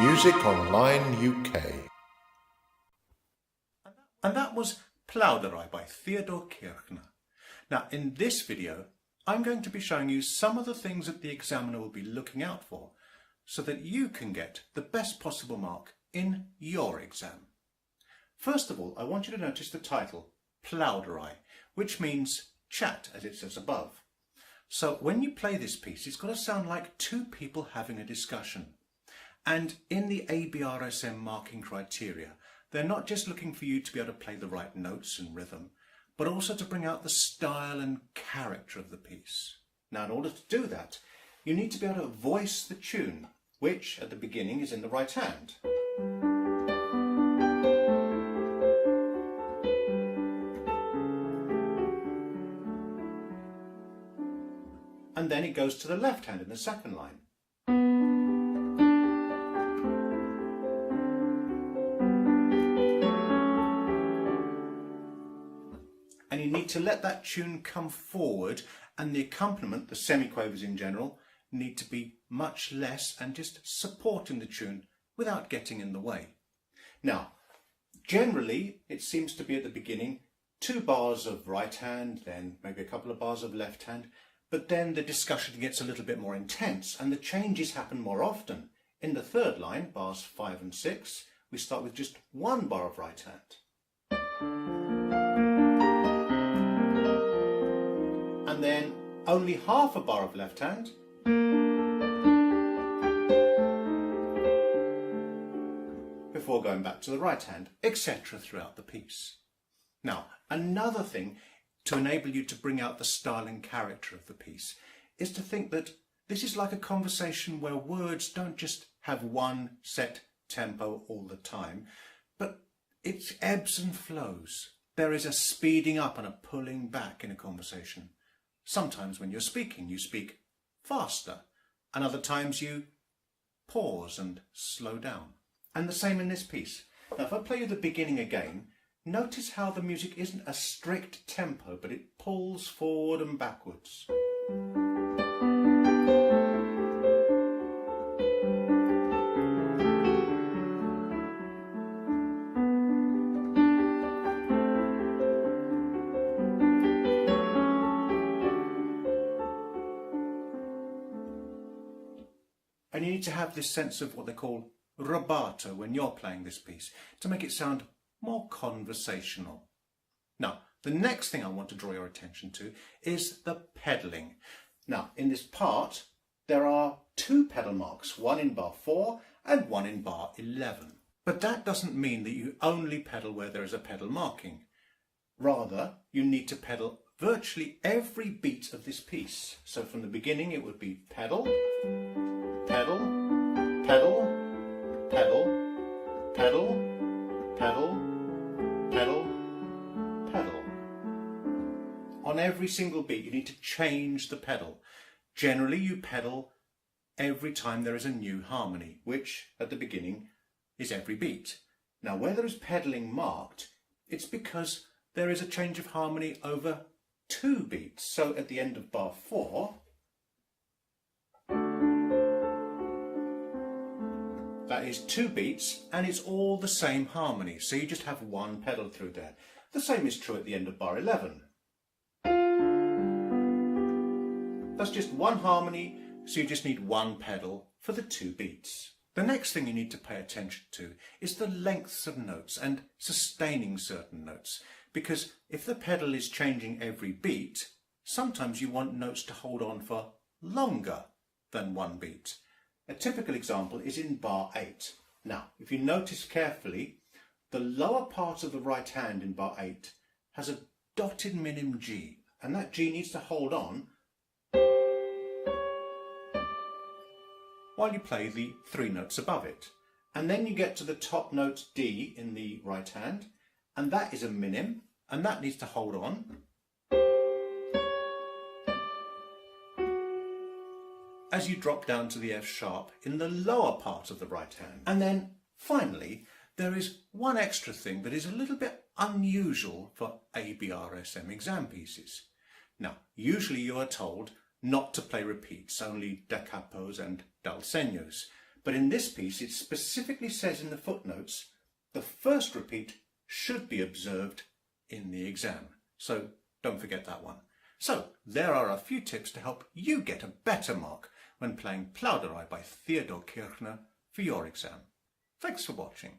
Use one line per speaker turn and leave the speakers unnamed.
Music Online UK.
And that was Plauderei by Theodor Kirchner. Now in this video I'm going to be showing you some of the things that the examiner will be looking out for so that you can get the best possible mark in your exam. First of all, I want you to notice the title, Plauderei, which means chat, as it says above. So when you play this piece, it's got to sound like two people having a discussion. And in the ABRSM marking criteria, they're not just looking for you to be able to play the right notes and rhythm, but also to bring out the style and character of the piece. Now, in order to do that, you need to be able to voice the tune, which at the beginning is in the right hand. And then it goes to the left hand in the second line. And you need to let that tune come forward, and the accompaniment, the semiquavers in general, need to be much less and just supporting the tune without getting in the way. Now, generally, it seems to be at the beginning 2 bars of right hand, then maybe a couple of bars of left hand, but then the discussion gets a little bit more intense and the changes happen more often. In the third line, bars 5 and 6, we start with just 1 bar of right hand. And then only half a bar of left hand, before going back to the right hand, etc. throughout the piece. Now, another thing to enable you to bring out the style and character of the piece is to think that this is like a conversation where words don't just have one set tempo all the time, but it ebbs and flows. There is a speeding up and a pulling back in a conversation. Sometimes when you're speaking, you speak faster, and other times you pause and slow down. And the same in this piece. Now, if I play you the beginning again, notice how the music isn't a strict tempo, but it pulls forward and backwards. And you need to have this sense of what they call rubato when you're playing this piece to make it sound more conversational. Now, the next thing I want to draw your attention to is the pedalling. Now, in this part, there are 2 pedal marks, one in bar 4 and one in bar 11. But that doesn't mean that you only pedal where there is a pedal marking. Rather, you need to pedal virtually every beat of this piece. So from the beginning, it would be pedal, pedal, pedal, pedal, pedal, pedal, pedal, pedal. On every single beat you need to change the pedal. Generally you pedal every time there is a new harmony, which at the beginning is every beat. Now where there is pedaling marked, it's because there is a change of harmony over 2 beats. So at the end of bar 4, that is 2 beats and it's all the same harmony, so you just have 1 pedal through there. The same is true at the end of bar 11. That's just 1 harmony, so you just need 1 pedal for the 2 beats. The next thing you need to pay attention to is the lengths of notes and sustaining certain notes, because if the pedal is changing every beat, sometimes you want notes to hold on for longer than 1 beat. A typical example is in bar 8. Now, if you notice carefully, the lower part of the right hand in bar 8 has a dotted minim G, and that G needs to hold on while you play the 3 notes above it. and then you get to the top note D in the right hand, and that is a minim, and that needs to hold on. As you drop down to the F sharp in the lower part of the right hand. And then finally, there is one extra thing that is a little bit unusual for ABRSM exam pieces. Now, usually you are told not to play repeats, only da capos and dal segnos. But in this piece, it specifically says in the footnotes, the first repeat should be observed in the exam. So don't forget that one. So there are a few tips to help you get a better mark when playing Plauderei by Theodor Kirchner for your exam. Thanks for watching.